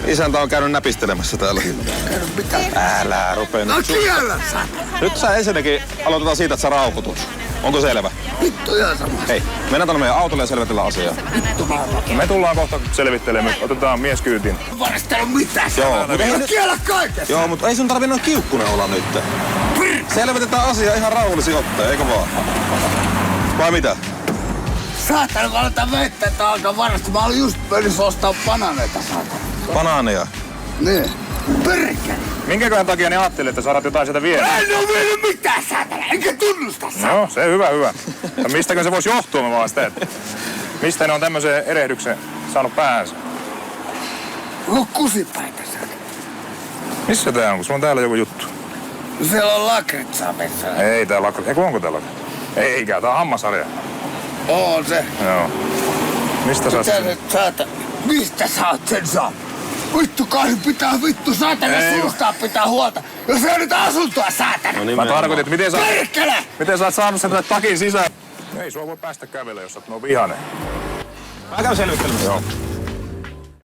Isäntä on käynyt näpistelemässä täällä. Käynyt mitä? Älä rupee nyt. Kiellä sä! Nyt sä ensinnäkin aloitetaan siitä, että sä raukutut. Onko selvä? Vittu ihan sama. Hei, mennään tänne meidän autolle ja selvitellään asiaa. Vittu maailma. Me tullaan kohta selvittelemään. Otetaan mies kyytiin. Varastelu mitään. Joo, mutta ei nyt... Kiellä kaiken! Joo, mutta ei sun tarvi noin kiukkunen olla nyt. Selvitetään asiaa ihan rauhallisin otteen, eikö vaan? Vai mitä? Saatana, kun aletaan väittää, että alkaa varasti. Mä olin just pöydässä ostaa banaaneita, saatana. Banaaneja. Niin. Perkele. Minkäköhän takia ne ajattelee, että saadaan jotain sieltä viedä? En oo vienyt mitään, saatana. Enkä tunnusta, saatana. No, se hyvä. Ja mistäkö se voisi johtua, mä vaan sitä, että mistä ne on tämmöisen erehdyksen saanut päänsä? Onko kusipaita, saatana? Missä tää on? Sulla on täällä joku juttu. No siellä on lakritsaa metsä. Ei tää lakrit. Eiku onko täällä? Eikä, tää on hammasharja. On se. Joo. Mistä sä oot Mitä sen? nyt, saatana? Mistä sä oot sen saanut? Vittu kai pitää saatana Ei, suustaa pitää huolta. Jos ei nyt asuntoa, saatana. No niin, Mä tarkoitin, että Perkele! miten sä oot saanut sen takin sisään? Ei sua voi päästä kävellä, jos sä oot noin vihainen. Mä käyn selvittelemässä. Joo.